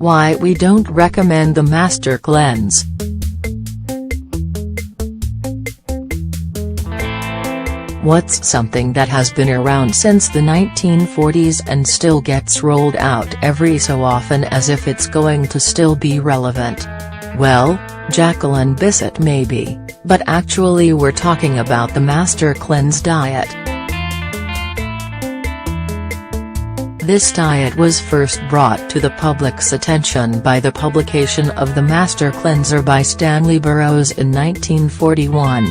Why we don't recommend the Master Cleanse. What's something that has been around since the 1940s and still gets rolled out every so often as if it's going to still be relevant? Well, Jacqueline Bisset maybe, but actually we're talking about the Master Cleanse diet. This diet was first brought to the public's attention by the publication of The Master Cleanser by Stanley Burroughs in 1941.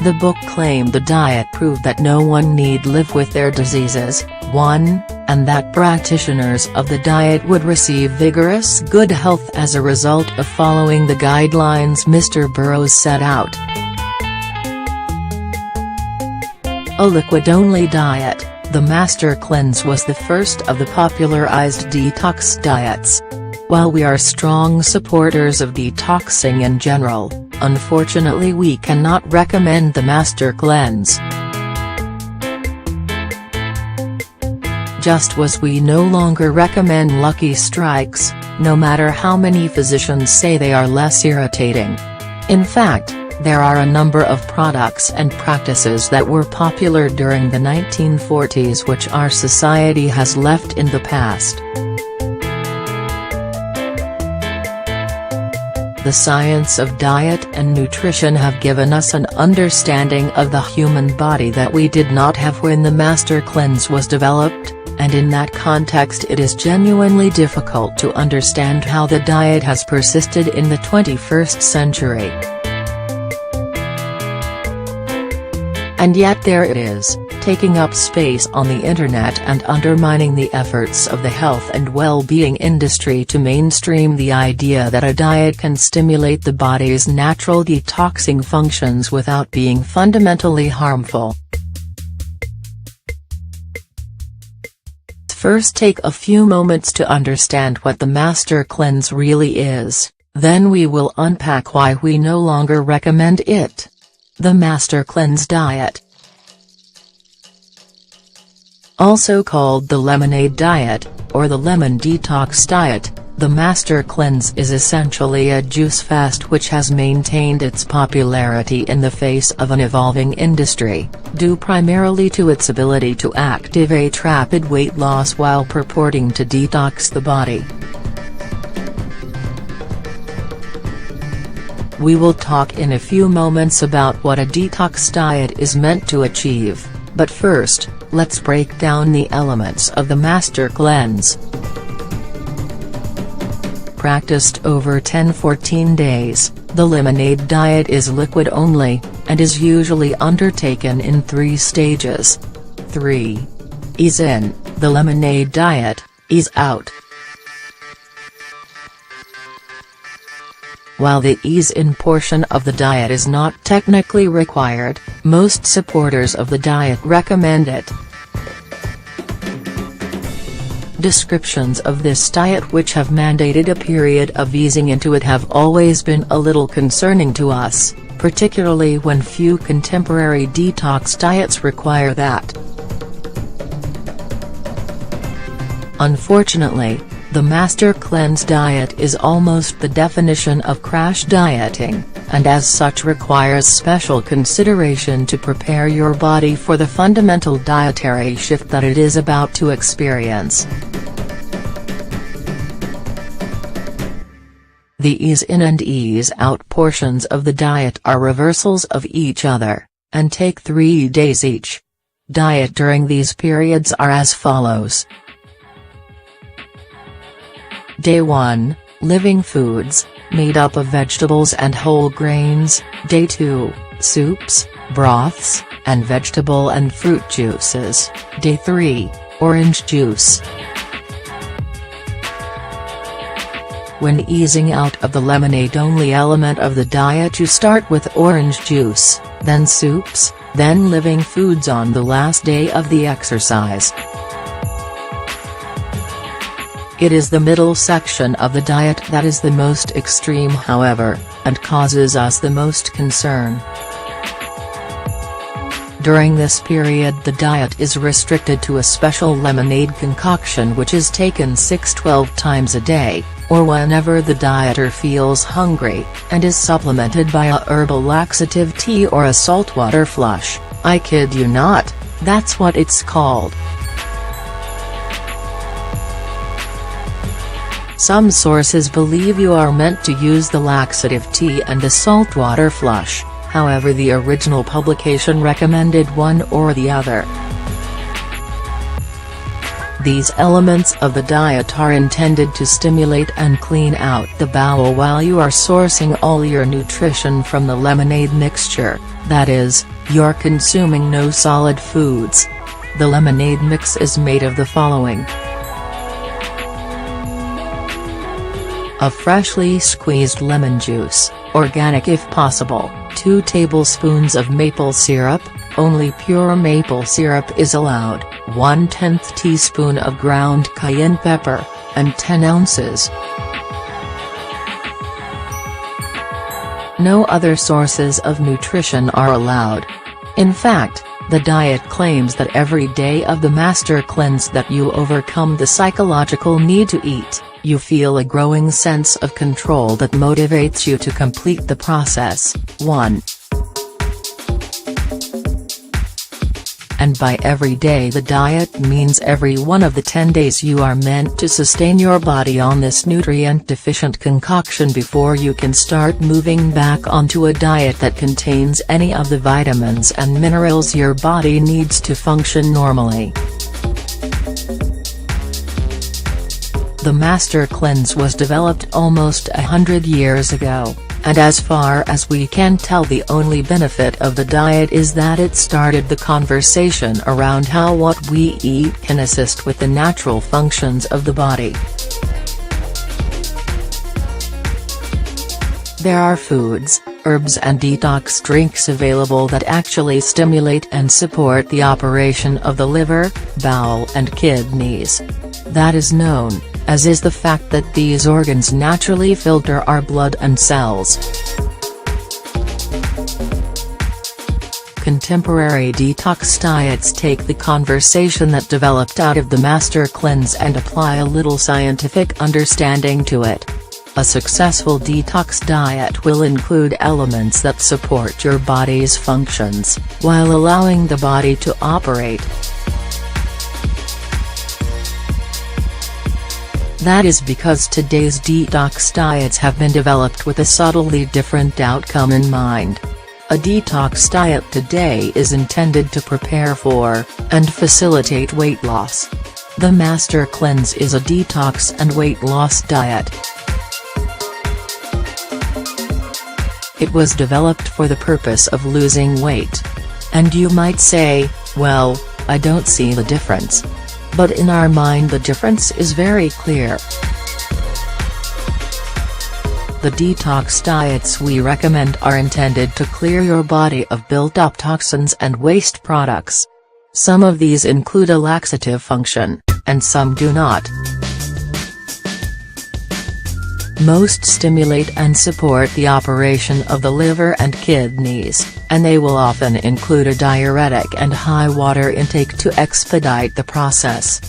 The book claimed the diet proved that no one need live with their diseases, and that practitioners of the diet would receive vigorous good health as a result of following the guidelines Mr. Burroughs set out. A liquid-only diet, the Master Cleanse was the first of the popularized detox diets. While we are strong supporters of detoxing in general, unfortunately we cannot recommend the Master Cleanse. Just as we no longer recommend Lucky Strikes, no matter how many physicians say they are less irritating. In fact, there are a number of products and practices that were popular during the 1940s which our society has left in the past. The science of diet and nutrition have given us an understanding of the human body that we did not have when the Master Cleanse was developed, and in that context it is genuinely difficult to understand how the diet has persisted in the 21st century. And yet there it is, taking up space on the internet and undermining the efforts of the health and well-being industry to mainstream the idea that a diet can stimulate the body's natural detoxing functions without being fundamentally harmful. First take a few moments to understand what the Master Cleanse really is, then we will unpack why we no longer recommend it. The Master Cleanse diet. Also called the lemonade diet, or the lemon detox diet, the Master Cleanse is essentially a juice fast which has maintained its popularity in the face of an evolving industry, due primarily to its ability to activate rapid weight loss while purporting to detox the body. We will talk in a few moments about what a detox diet is meant to achieve, but first, let's break down the elements of the Master Cleanse. Practiced over 10–14 days, the lemonade diet is liquid only, and is usually undertaken in 3 stages. 3. Ease in, the lemonade diet, ease out. While the ease-in portion of the diet is not technically required, most supporters of the diet recommend it. Descriptions of this diet which have mandated a period of easing into it have always been a little concerning to us, particularly when few contemporary detox diets require that. Unfortunately, the Master Cleanse diet is almost the definition of crash dieting, and as such requires special consideration to prepare your body for the fundamental dietary shift that it is about to experience. The ease-in and ease-out portions of the diet are reversals of each other, and take 3 days each. Diet during these periods are as follows. Day 1, living foods, made up of vegetables and whole grains. Day 2, soups, broths, and vegetable and fruit juices. Day 3, orange juice. When easing out of the lemonade-only element of the diet you start with orange juice, then soups, then living foods on the last day of the exercise. It is the middle section of the diet that is the most extreme however, and causes us the most concern. During this period the diet is restricted to a special lemonade concoction which is taken 6-12 times a day, or whenever the dieter feels hungry, and is supplemented by a herbal laxative tea or a saltwater flush. I kid you not, that's what it's called. Some sources believe you are meant to use the laxative tea and the saltwater flush, however the original publication recommended one or the other. These elements of the diet are intended to stimulate and clean out the bowel while you are sourcing all your nutrition from the lemonade mixture, that is, you're consuming no solid foods. The lemonade mix is made of the following: a freshly squeezed lemon juice, organic if possible, 2 tablespoons of maple syrup, only pure maple syrup is allowed, 1/10 teaspoon of ground cayenne pepper, and 10 ounces. No other sources of nutrition are allowed. In fact, the diet claims that every day of the master cleanse that you overcome the psychological need to eat, you feel a growing sense of control that motivates you to complete the process. 1. And by every day the diet means every one of the 10 days you are meant to sustain your body on this nutrient-deficient concoction before you can start moving back onto a diet that contains any of the vitamins and minerals your body needs to function normally. The Master Cleanse was developed almost 100 years ago, and as far as we can tell the only benefit of the diet is that it started the conversation around how what we eat can assist with the natural functions of the body. There are foods, herbs and detox drinks available that actually stimulate and support the operation of the liver, bowel and kidneys. That is known, as is the fact that these organs naturally filter our blood and cells. Contemporary detox diets take the conversation that developed out of the Master Cleanse and apply a little scientific understanding to it. A successful detox diet will include elements that support your body's functions, while allowing the body to operate. That is because today's detox diets have been developed with a subtly different outcome in mind. A detox diet today is intended to prepare for, and facilitate weight loss. The Master Cleanse is a detox and weight loss diet. It was developed for the purpose of losing weight. And you might say, well, I don't see the difference. But in our mind the difference is very clear. The detox diets we recommend are intended to clear your body of built-up toxins and waste products. Some of these include a laxative function, and some do not. Most stimulate and support the operation of the liver and kidneys, and they will often include a diuretic and high water intake to expedite the process.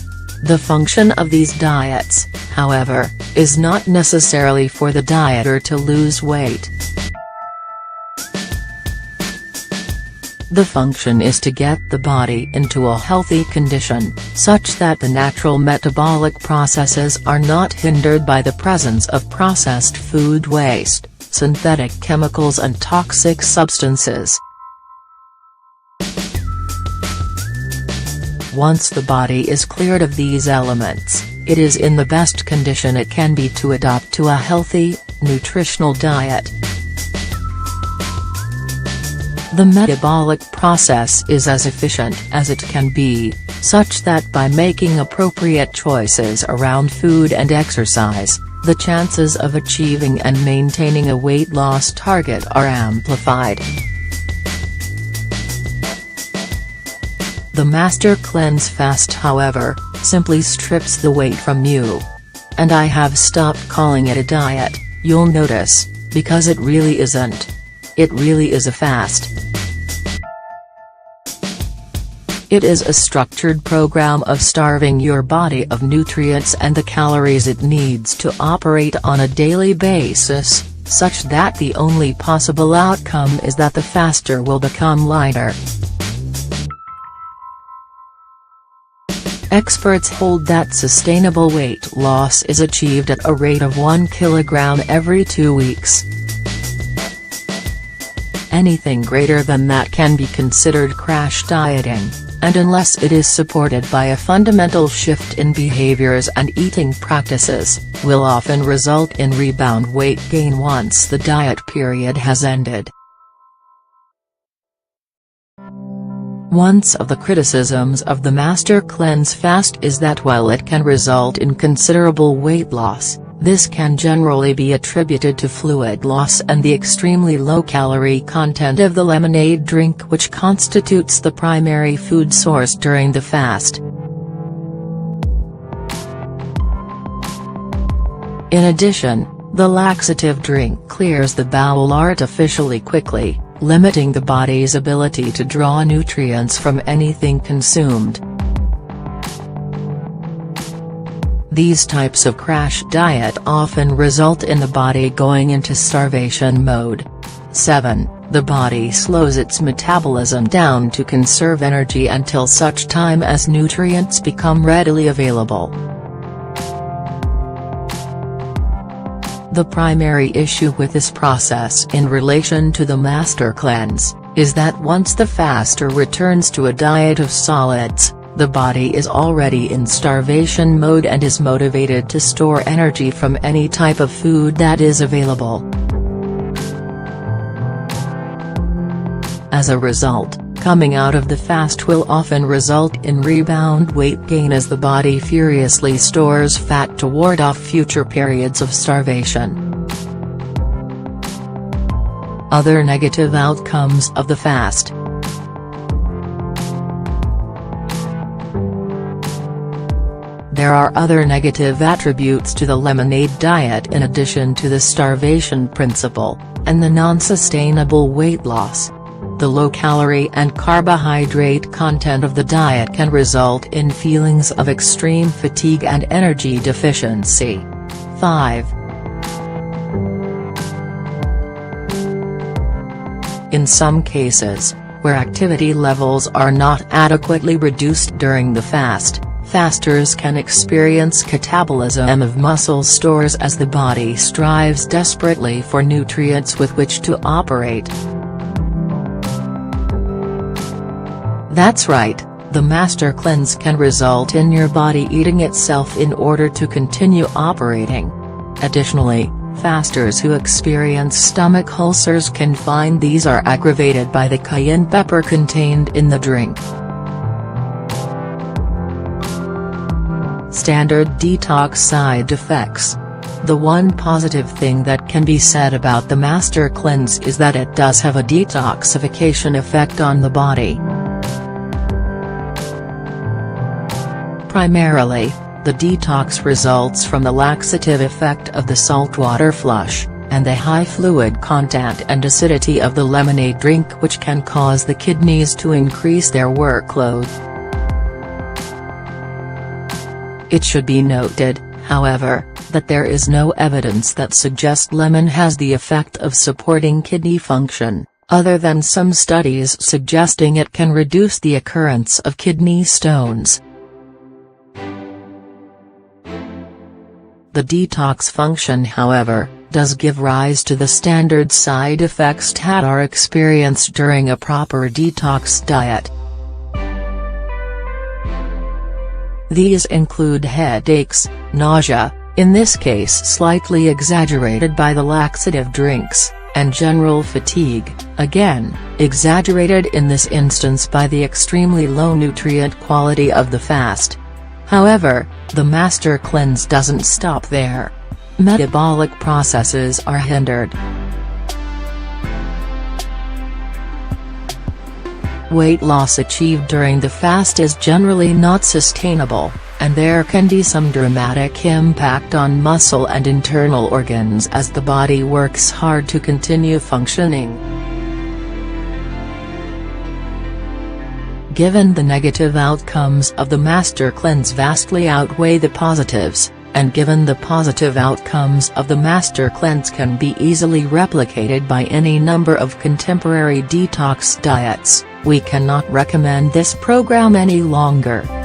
The function of these diets, however, is not necessarily for the dieter to lose weight. The function is to get the body into a healthy condition, such that the natural metabolic processes are not hindered by the presence of processed food waste, synthetic chemicals and toxic substances. Once the body is cleared of these elements, it is in the best condition it can be to adapt to a healthy, nutritional diet. The metabolic process is as efficient as it can be, such that by making appropriate choices around food and exercise, the chances of achieving and maintaining a weight loss target are amplified. The Master Cleanse Fast, however, simply strips the weight from you. And I have stopped calling it a diet, you'll notice, because it really isn't. It really is a fast. It is a structured program of starving your body of nutrients and the calories it needs to operate on a daily basis, such that the only possible outcome is that the faster will become lighter. Experts hold that sustainable weight loss is achieved at a rate of 1 kilogram every 2 weeks. Anything greater than that can be considered crash dieting, and unless it is supported by a fundamental shift in behaviors and eating practices, will often result in rebound weight gain once the diet period has ended. One of the criticisms of the Master Cleanse fast is that while it can result in considerable weight loss, this can generally be attributed to fluid loss and the extremely low-calorie content of the lemonade drink, which constitutes the primary food source during the fast. In addition, the laxative drink clears the bowel artificially quickly, limiting the body's ability to draw nutrients from anything consumed. These types of crash diet often result in the body going into starvation mode. 7. The body slows its metabolism down to conserve energy until such time as nutrients become readily available. The primary issue with this process in relation to the Master Cleanse, is that once the faster returns to a diet of solids, the body is already in starvation mode and is motivated to store energy from any type of food that is available. As a result, coming out of the fast will often result in rebound weight gain as the body furiously stores fat to ward off future periods of starvation. Other negative outcomes of the fast. There are other negative attributes to the lemonade diet in addition to the starvation principle, and the non-sustainable weight loss. The low-calorie and carbohydrate content of the diet can result in feelings of extreme fatigue and energy deficiency. 5. In some cases, where activity levels are not adequately reduced during the fast, fasters can experience catabolism of muscle stores as the body strives desperately for nutrients with which to operate. That's right, the Master Cleanse can result in your body eating itself in order to continue operating. Additionally, fasters who experience stomach ulcers can find these are aggravated by the cayenne pepper contained in the drink. Standard detox side effects. The one positive thing that can be said about the Master Cleanse is that it does have a detoxification effect on the body. Primarily, the detox results from the laxative effect of the saltwater flush, and the high fluid content and acidity of the lemonade drink, which can cause the kidneys to increase their workload. It should be noted, however, that there is no evidence that suggests lemon has the effect of supporting kidney function, other than some studies suggesting it can reduce the occurrence of kidney stones. The detox function, however, does give rise to the standard side effects that are experienced during a proper detox diet. These include headaches, nausea, in this case slightly exaggerated by the laxative drinks, and general fatigue, again, exaggerated in this instance by the extremely low nutrient quality of the fast. However, the Master Cleanse doesn't stop there. Metabolic processes are hindered. Weight loss achieved during the fast is generally not sustainable, and there can be some dramatic impact on muscle and internal organs as the body works hard to continue functioning. Given the negative outcomes of the Master Cleanse vastly outweigh the positives, and given the positive outcomes of the Master Cleanse can be easily replicated by any number of contemporary detox diets, we cannot recommend this program any longer.